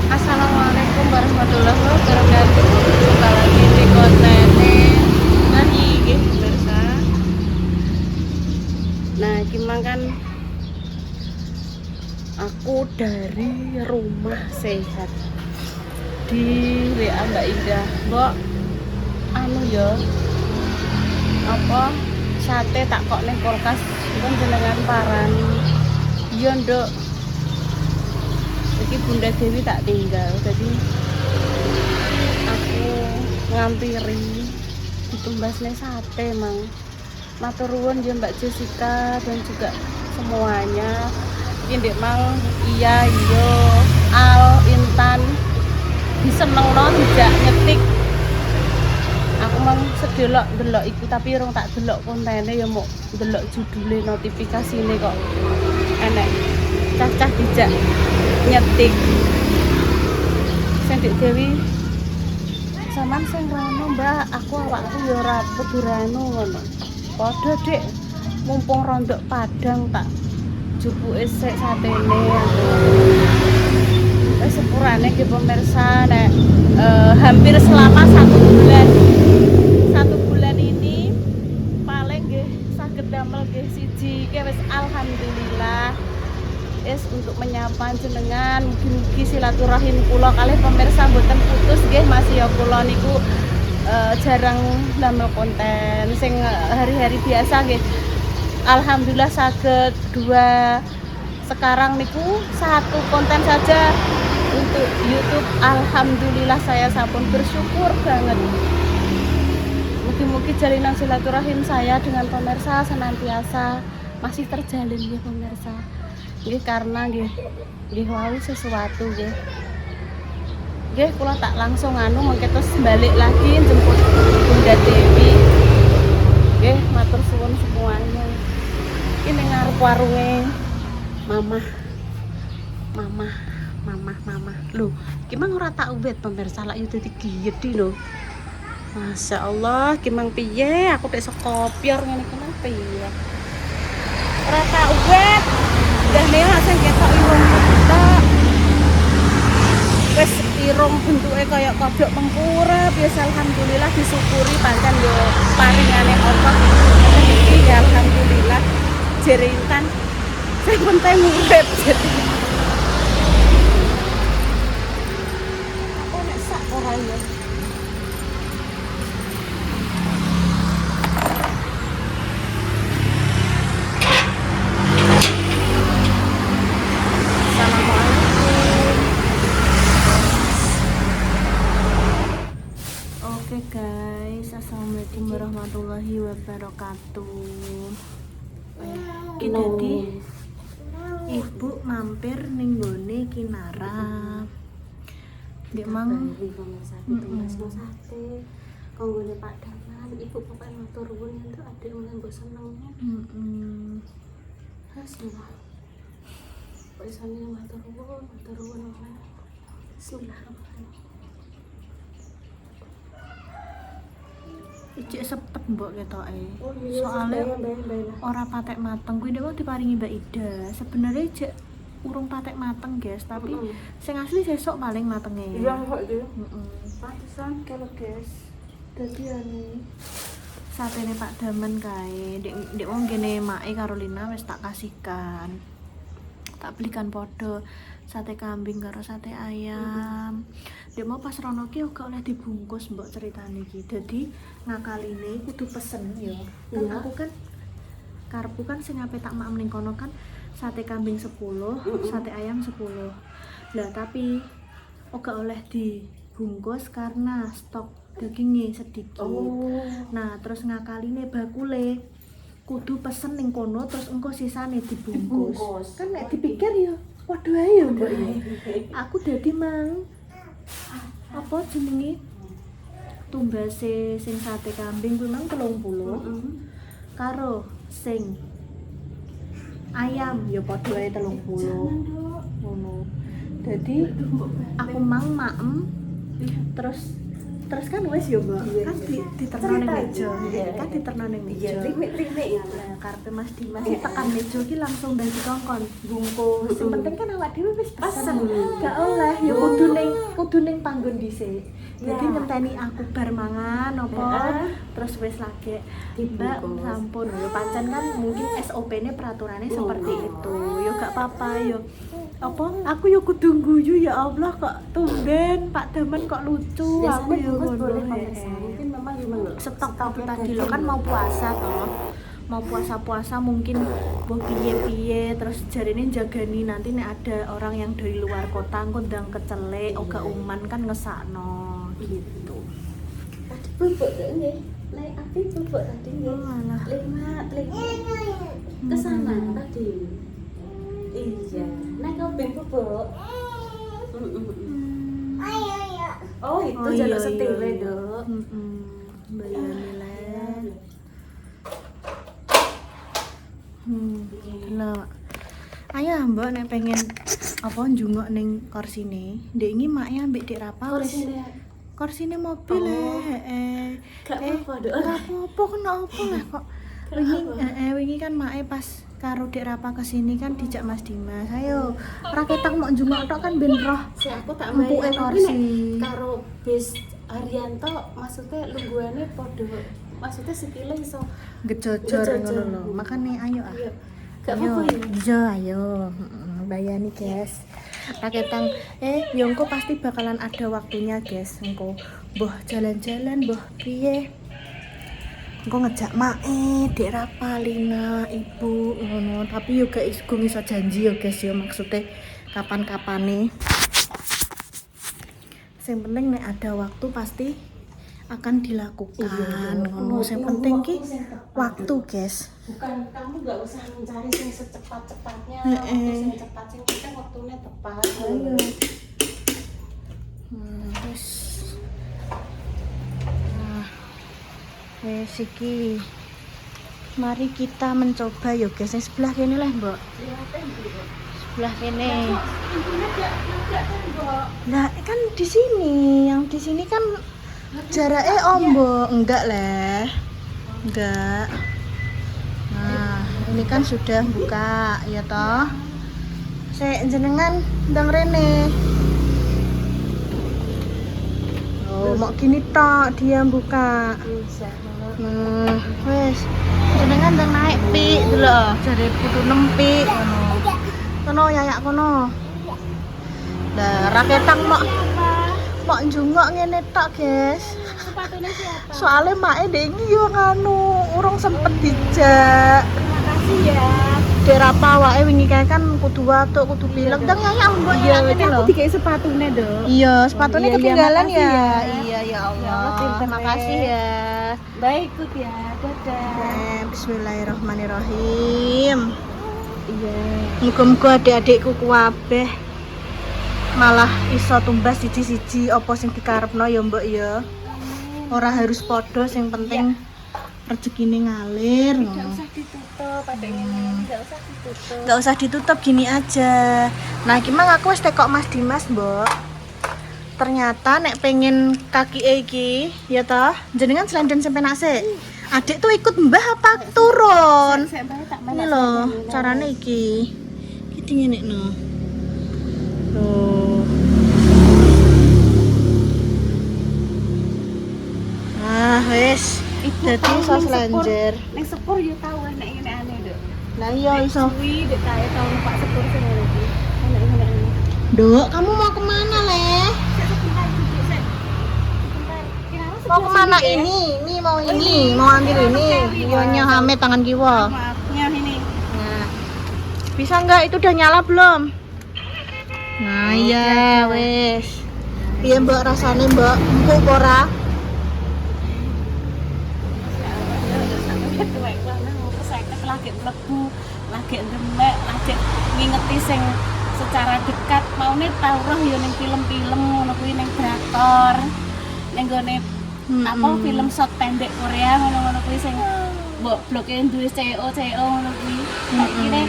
Assalamualaikum warahmatullahi wabarakatuh. Jumpa lagi di konten Nani nggih pemirsa. Nah, gimana kan aku dari rumah sehat di WA Mbak Indah. Mbok anu ya apa sate tak kok ning kulkas pun jenengan parani. Iya, Nduk. Iki Bunda Dewi tak tinggal. Jadi aku ngampiri ditumbasnya sate mang. Matur nuwun ya Mbak Jessica dan juga semuanya. Ini mang iya Al Intan disenengno dijak ngetik. Aku mang sedelok delok iku tapi urung tak delok kontene ya mau delok judule notifikasine kok enek cacah dijak nyetik. Sing Dik Dewi sampean sing rono Mbak, aku awakku ya ora peduranu ngono. Padha Dik, mumpung rondok Padang tak jupuke sik satene. Wis sepurane nggih pemirsa nek hampir selama 1 bulan. 1 bulan ini paling nggih saged damel nggih siji ki wis alhamdulillah. Untuk menyapa jenengan mugi-mugi silaturahim kula kalih pemirsa mboten putus nggih Mas ya kula niku jarang damel konten sing hari-hari biasa nggih alhamdulillah saged 2 sekarang niku 1 konten saja untuk YouTube. Alhamdulillah saya sampun bersyukur banget. Mugi-mugi jalinan silaturahim saya dengan pemirsa senantiasa masih terjalin ya pemirsa. Nggih karena nggih wau sesuatu nggih. Nggih kula tak langsung anu mengke terus balik lagi jemput Bunda Dewi. Nggih matur suwun semuanya. Ini ngarep warunge Mama. Loh, gimana ora tak uwet pemirsa lak yo dadi giyedi lho. Masya Allah, gimana piye aku tek kopior ngene kenapa ya? Ora tak uwet. Dah nih langsung ketok irung ketok. Wes irung bentuknya kayak kodok mengkurep. Ya alhamdulillah disyukuri pancen yo paringane Allah. Iki ya alhamdulillah jerintan. Sing penting urip. Apa nek sak ora ya? Oke guys, assalamualaikum warahmatullahi wabarakatuh. Kita di ibu mampir ning gone Kinara. Dek mang sate konggone Pak Daman, ibu pokoke matur nuwun entuk adek mulai mbok seneng. Bismillah. Pokoke sami matur nuwun. Bismillahirrahmanirrahim. Ijek sepet mbok ketoke. Soale ora patek mateng kuwi dewe diparingi Mbak Ida. Sebenarnya ijek urung patek mateng, guys, tapi sing asli sesuk paling matenge. Iya kok iki. Pantesan kalau guys. Dadi anu satene Pak Daman kae. Ndek wong kene make Carolina wis tak kasihkan. Tak belikan podo sate kambing karo sate ayam. Dia mau pas rono ki gak oleh dibungkus mbok ceritane iki. Dadi ngakaline kudu pesen ya. Kan aku kan karepku kan sing ape tak maem ning kono kan sate kambing 10, sate ayam 10. Lah tapi gak oleh dibungkus karena stok dagingnya sedikit. Nah, terus ngakaline bakule kudu pesen ning kono terus engko sisane dibungkus. Kan nek dipikir ya padha ae ya, Mbak. Aku dadi mang apa jenenge tumbase sing sate kambing kuwi mang 30. Karo sing ayam ya padha ae 30. Ngono. Dadi aku mang maem terus Terus kan wes yo, Mbak. Kan diterno ning meja. Kan diterno ning meja. Trik-trik ya. Nah, karepe Mas Dimas tekan meja ki langsung dadi kongkon bungkus. Sing penting kan awak dhewe wis pesen. Gak oleh ya kudu ning panggon dhisik. Jadi ngenteni aku bar mangan apa terus wis lagi Mbak sampun yo pancen kan mungkin SOP-ne peraturannya seperti itu. Yo gak apa-apa yo. Apa aku yo kudu guyu ya Allah kok tumben Pak Daman kok lucu. Aku yo boleh mungkin memang gimana stok itu tadi lo kan mau puasa toh. Mau puasa mungkin mau piye terus jarine jagani nanti nek ada orang yang dari luar kota ngundang kecelek oga uman kan ngesakno gitu. Tadi bubuk nggih. Nek api bubuk tadi nggih. Malah ke sana tadi. Iya. Nek kau ben bubuk. Oh, itu jaluk setile, Dok. Bayani lah. Lah. Ayo Mbak nek pengen apa njungok ning korsine. Ndek iki make ambek Dik Rapa wis. Korsine mobil heeh. Gak apa-apa, Dok. Gak apa-apa kena apa lah kok. Wingi kan make pas karo Dik Rapa kesini kan dijak Mas Dimas. Ayo, raketak mau njungok tok kan ben roh. Si aku tak Empuke kursi. Karo bis Arianto maksudnya lungguhane padha. Maksudnya sikile iso Gejojor ngono lho. Makane ayo ah. Gak apa-apa ya. Iya, ayo. Bayani, guys. Raketang yo engko pasti bakalan ada waktunya, guys. Engko mbah jalan-jalan, mbah piye. Engko ngejak mae, Dik Rapa, Lina, Ibu ngono. Tapi yo gak iso janji yo, guys yo maksudnya kapan-kapane. Yang penting nek ada waktu pasti akan dilakukan. Ngono sing penting ki waktu, guys. Bukan kamu nggak usah mencari yang secepat-cepatnya, waktu yang cepat, yang penting waktunya tepat. Ayo. Wes. Nah, wes iki. Mari kita mencoba yo, guys. Yang sebelah kene lah, Mbak. Sebelah kene. Nah, kan di sini, yang di sini kan jaraknya ombo, enggak lah. Enggak. Nah, ini kan sudah buka, ya toh. Saya jenengan ndang rene. Oh, mau gini tok dia buka. Nah, wes. Jenengan ndang naik pi dulu, jare putu nempi ngono. Kono yayak kono. Lah, raketang mau njungok ngene tok, guys. Sepatunya siapa? Soalnya mae dek iki yo nganu urung sempet dijak. Terima kasih ya. Dik Rapa wae wingi kae kan kudu watuk, kudu pilek. Ndang yayak mbok Iya, ngene lho. aku dikai sepatunya, Dok. Iya, sepatunya ketinggalan makasih ya. ya. Iya, ya Allah. pinter Terima kasih ya. Baik, ikut ya. Dadah. Bismillahirrahmanirrahim. Iya. Muga-muga adik-adikku kuwabeh malah iso tumbas siji-siji apa sing dikarepno ya, Mbok ya. Ora harus padha, sing penting rezekine ngalir. Enggak usah ditutup, adanya enggak usah ditutup. Nggak usah ditutup, gini aja. Nah, gimana aku wis tekok Mas Dimas, Mbok. Ternyata nek pengen kaki iki, ya toh, jenengan selendang sampai nase. Adik tuh ikut mbah apa turun? Ini loh, caranya iki. Iki ngene no. Tuh. Nah, wis. Dadi iso selanjer. Ning sepur yo tau enek ngene aneh, Dok. Lah iya iso. Kuwi dek kae tau numpak sepur sing ngene iki. Enek ngene aneh. Dok, kamu mau kemana, Leh? Mau kemana ini? Ini mau ini, mau ambil ini. Nyonya Hame tangan kiwa. Maafnya ini. Nah, bisa nggak? Itu udah nyala belum? Nah, iya, wes. Iya Mbak, rasanya Mbak, empuk ora? Lagi mlebu, lagi ndemek, lagi ngingeti sing secara dekat maune tau roh ya ning film-film ngono kuwi ning drakor. Ning gone apa film short pendek Korea ngono-ngono kuwi sing mbok bloke duwe CEO ngono kuwi. Saiki nek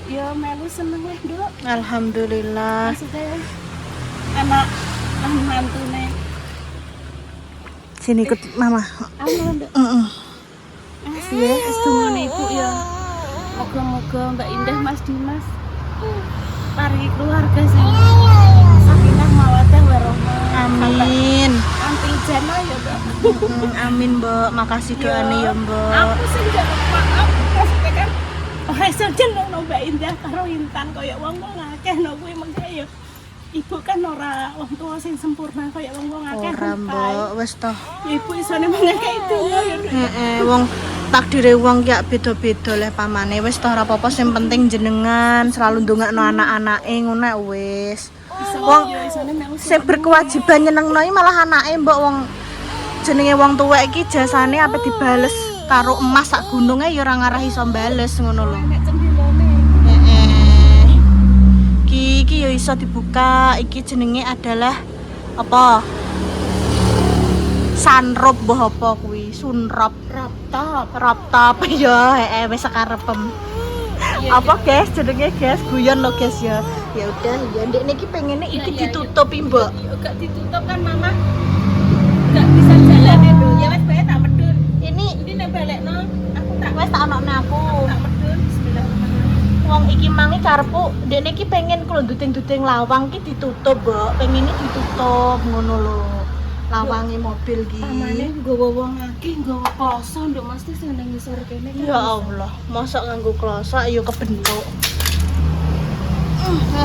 ya melu seneng weh, Nduk. Alhamdulillah. Maksudnya anak mantune Sini ikut mama. Anu Nduk. Heeh. Ya, sedungane Ibu ya. Moga-moga Mbak Indah Mas Dimas paringi keluarga sing sakinah mawaddah warahmah. Amin. Antil jannah ya, Mbak. Amin, Mbak. Makasih doane ya, Mbak. Aku sing njaluk maaf maksudnya kan ora iso jeneng Mbak Indah karo Intan kaya wong-wong akeh no kuwi mengke ya. Ibu kan ora wong tua sing sempurna kaya wong-wong akeh. Ora, Mbak. Wis toh. Ibu isone mengke itu ya. Wong takdire wong ki beda-beda leh pamane. Wis toh ora apa-apa sing penting jenengan selalu ndongakno anak-anake ngono wis. Wong sing berkewajiban nyenengno iki malah anake mbok wong jenenge wong tuwek iki jasane ape dibales karo emas sak gununge ya ora ngarah iso bales ngono lho. Nek cendilane. Iki ya iso dibuka. Iki jenenge adalah apa? Sunroof mbah apa kuwi? Sunroof. Raptop ya, wis sakarepem. Apa guys jenenge guys? Guyon lo guys ya. Ya udah ya ndek niki pengene iki ditutupi, Mbak. Ya gak ditutup kan Mama. Gak bisa jalan itu. Ya wis bae tak medun. Ini nek balekno aku tak Wis tak anakne aku. tak medun. Bismillahirrahmanirrahim. Wong iki mangi karepku ndek niki pengen kalau duting-duting lawang ki ditutup, Mbak. Pengene ditutup ngono lho. Lawange mobil ki. Pamane nggawa wong akeh nggawa kloso nduk mesti sing nang ngisor kene kan. Ya Allah, mosok nganggo kloso ya kebentuk.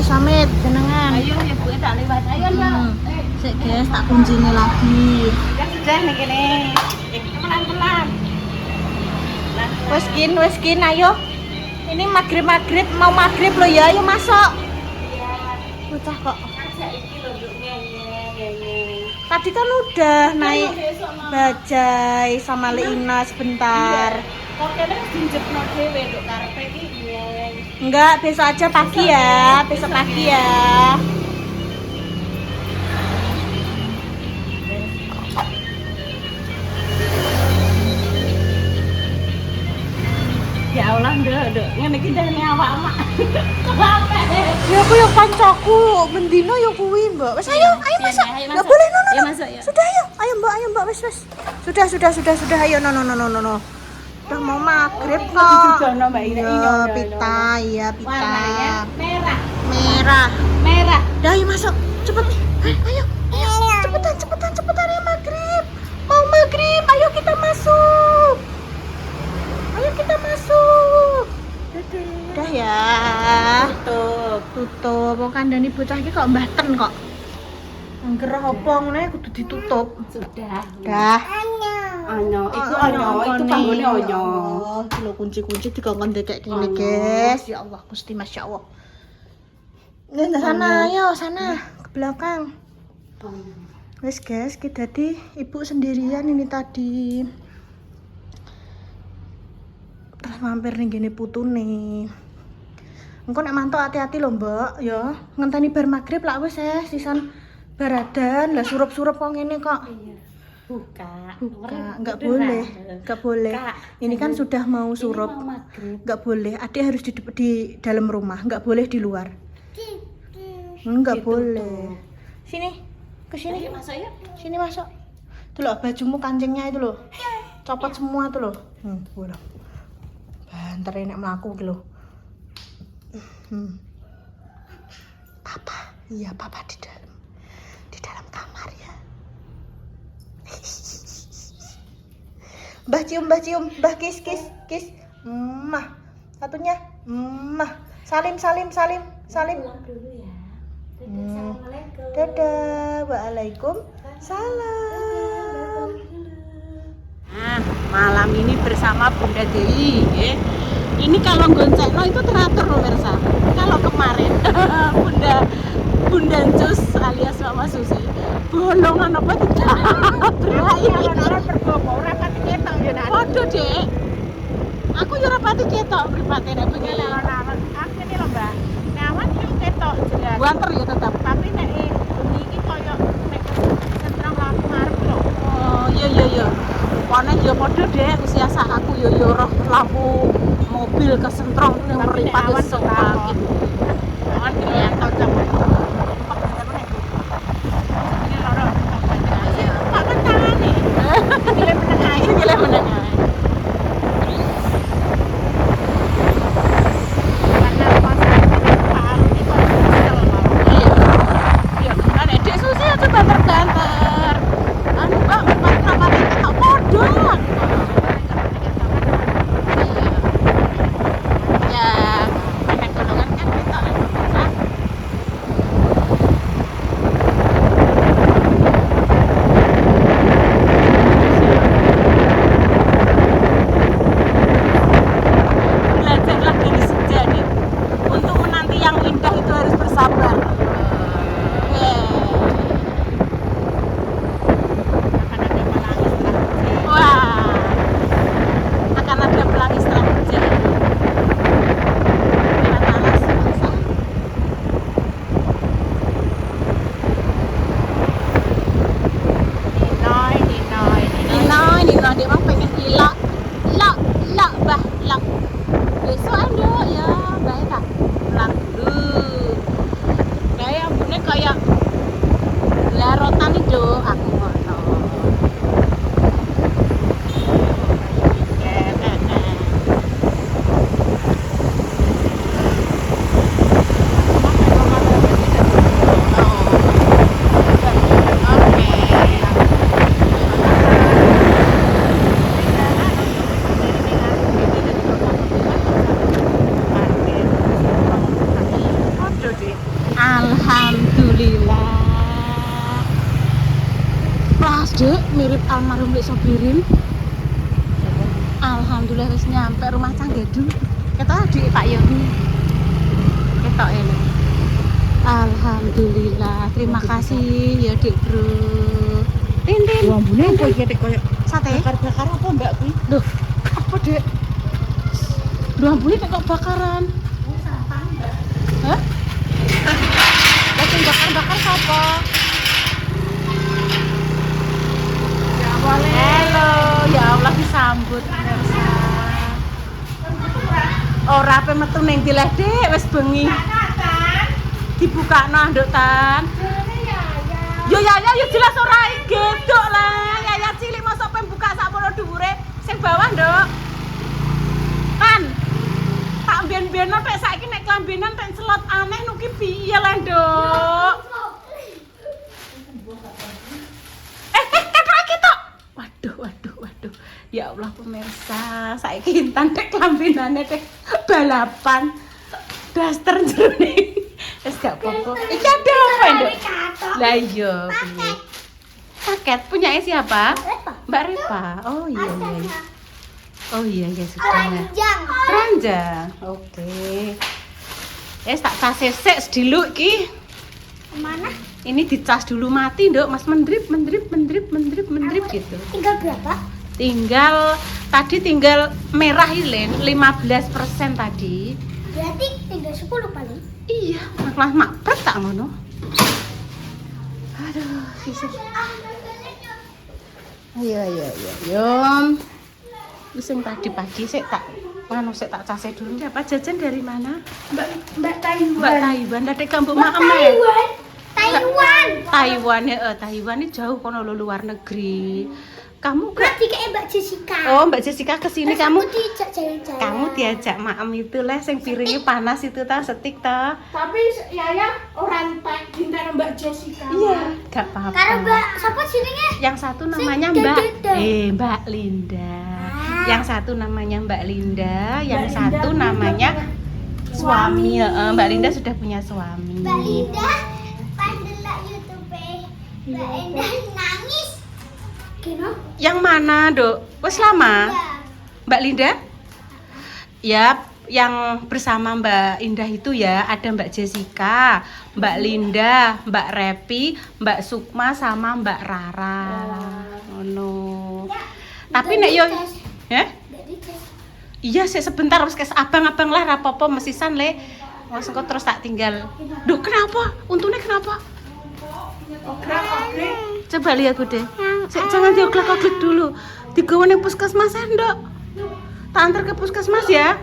Samit jenengan. Ayo ya Bu tak lewat. Ayo Mbak. Sik guys, tak kuncine lagi. Sudah nih kene. Pelan-pelan. Wes kin, ayo. Ini maghrib mau maghrib lo ya, ayo masuk. Bocah kok. Tadi kan udah naik bajai sama Leina sebentar. Kok kene dinjepno dhewe nduk karepe iki. Enggak, besok aja pagi ya. Besok pagi ya. Ya Allah, nduk. Ngene iki dene awak-awak. Ya aku yang kancaku, mendino ya kuwi, Mbak. Wes ayo masuk. Enggak boleh no. Ya masuk ya. Sudah ayo Mbak, wes. Sudah ayo no. Udah mau maghrib kok. Dijono Mbak Ina. Iya, pita. Warnanya Merah. merah. Dah ayo masuk. Cepet. Ayo. Cepetan ya maghrib. Mau maghrib, ayo kita masuk. Udah ya. Tutup. Wong kandhane bocah iki kok mbaten kok. Angger apa ngene kudu ditutup. Sudah. Dah. Onyo, itu kanggone onyo. Lho kunci-kunci dikongkon dekek kene, guys. Ya Allah, Gusti Masya Allah. Sana, ayo sana ke belakang. Wes guys, kita tadi ibu sendirian ini tadi. Terus mampir nih gini putune. Engko nek mantuk hati-hati lho, Mbak, ya. Ngenteni bar magrib lah wis sisan baradan lah surup-surup kok ngene kok. Buka. Enggak boleh. Ini kan sudah mau surup. Enggak boleh. Adik harus di dalam rumah, enggak boleh di luar. Enggak boleh. Sini, ke sini. Masuk ya. Sini masuk. Tuh loh bajumu kancingnya itu loh. Copot semua tuh loh. Boleh. Banter enak mlaku iki lho. Papa. Iya, papa di dalam kamar ya. Mbah cium, Mbah kis. Mah. Satunya. Mah. Salim. Pulang dulu ya. Assalamualaikum. Dadah. Waalaikumsalam. Nah, malam ini bersama Bunda Dewi. Ini kalau goncengno itu teratur loh Mirsa. Kalau kemarin Bunda Cus alias Mama Susi bolongan apa tidak? Orang tergopo, ora pati ketok ya nak. Waduh, Dek. Aku yo ora pati ketok mripate nek begini. Aku ini lho, Mbak. Nyawan yo ketok jelas. Banter ya tetap. Tapi nek bengi iki koyo nek sentrang lampu ngarep lho. Oh, iya. Pokoknya ya padha, Dek, usia sak aku yo roh lampu mobil kesentrong ning mripate sok. Oh, dilihat cocok. tas, Dek, mirip almarhum Lek Sobirin. Alhamdulillah wis nyampe rumah Canggedu. Ketok adik Pak Yoni. Ketok ini. Alhamdulillah, terima kasih ya Dik Bro. Tintin. Ambune kok iki koyo Sate. bakar apa Mbak kuwi? Loh, apa Dek? Loh, ambune kok bakaran? Hah? Lagi bakar-bakar sapa? Halo, ya Allah disambut pemirsa. Ora ape metu ning dileh Dik, wis bengi. Dibukakno nduk Tan. Yo Yaya yo jelas ora gedok lah. Yaya cilik mosok pengen buka sakmono dhuwure sing bawah, Nduk. Tan. Tak mbiyen-mbiyeno tek saiki nek klambenan tek celot aneh nuki piye lah, Nduk. Waduh. Ya Allah pemirsa, saiki Intan tek klambenane tek balapan. Daster jerone. Wis gak apa-apa. Iki ada apa, Nduk? Lah iya, piye? Paket punya siapa? Mbak Repa. Oh iya. Oh iya sudah. Keranjang. Oke. Tak cas sesek sediluk iki. Mana? Ini dicas dulu mati, Nduk. Mas mendrip gitu. Tinggal berapa? Tinggal merah Ilen 15% tadi. Berarti tinggal 10 paling. Iya, malah makpret tak ngono. Aduh, fisik. Ayo. Wis sing pagi-pagi sik tak case dulu. Dapat jajan dari mana? Mbak Taiwan. Mbak Taiwan, dari kampung Maem. Taiwan ya, Taiwan ini jauh kono luar negeri. Kamu gak? Nanti kayak Mbak Jessica. Oh, Mbak Jessica kesini kamu. Diajak jalan-jalan. Kamu diajak Maem itu lah, sing piringnya panas itu ta, setik ta. Tapi Yaya orang pintar Mbak Jessica. Iya, gak apa-apa. Karena Mbak siapa sininya? Yang satu namanya Mbak Linda. Yang satu namanya Mbak Linda, yang satu namanya suami. Mbak Linda sudah punya suami. Mbak Linda pandelak YouTube. Mbak Linda nangis. Kino? Yang mana, Dok? Wes lama? Mbak Linda? Ya, yang bersama Mbak Indah itu ya, ada Mbak Jessica, Mbak Linda, Mbak Repi, Mbak Sukma sama Mbak Rara. Oh no. Tapi nek yo iya sih sebentar wis kes abang-abang lah rapopo mesisan le. Langsung kok terus tak tinggal. Duh, kenapa? Untungnya kenapa? Coba lihat Bude. Jangan dioglek-oglek dulu. Digawe ning puskesmas Nduk. Tak antar ke puskesmas ya.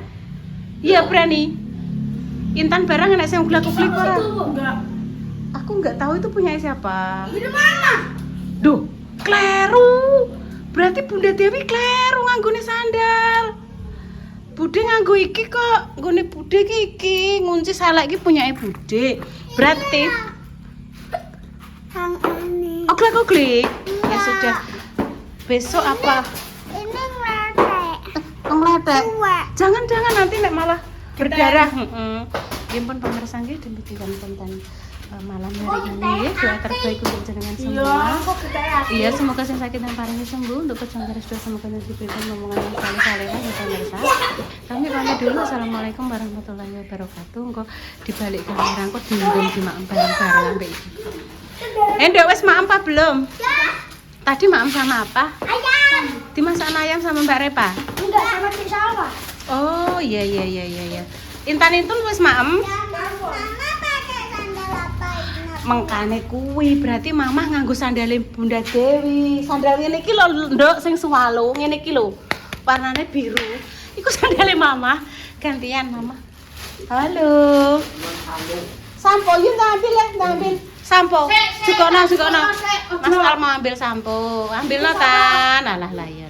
Iya berani. Intan barang enak sing oglek-oglek ora? Aku enggak tahu itu punya siapa. Ini mana? Duh, kleru. Berarti Bunda Dewi kleru nganggone sandal. Bude nganggo iki kok. Nggone Bude iki ngunci salah iki punyake Bude. Berarti Yang ini. oglek-oglek. Ya sudah. Besok apa? Ini ngeletek. Ngeletek. Tua. Jangan nanti nek malah berdarah. Ya pun pemirsa nggih demikian konten malam hari ini. Doa terbaik untuk jenengan semua. Iya, semoga sing sakit dan paringnya sembuh. Untuk pejuang garis doa semoga diberikan omongan yang saleh-saleh ya pemirsa. Kami pamit dulu. Assalamualaikum warahmatullahi wabarakatuh. Engko dibalik kamera engko diundang di Maem bareng-bareng ambek iki. Nduk wis Maem apa belum? Tadi Maem sama apa? Ayam. Dimasak ayam sama Mbak Repa. Enggak sama di sawah. Oh, iya. Intan itu wis Maem. Mama pakai sandal apa ini? Mengkane kuwi berarti Mamah nganggo sandale Bunda Dewi. Sandal ngene iki lho, Nduk, sing swalo ngene iki lho. Warnane biru. Iku sandale Mamah. Gantian Mamah. Halo. Sampo yuk ngambil ya, ngambil. Sampo. Sukono. Mas Al mau ambil sampo. Ambilno Tan. Alah lah ya.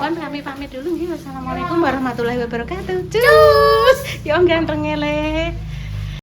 Kon kami pamit dulu nggih. Wassalamualaikum warahmatullahi wabarakatuh. Cus. Yo ganteng ele.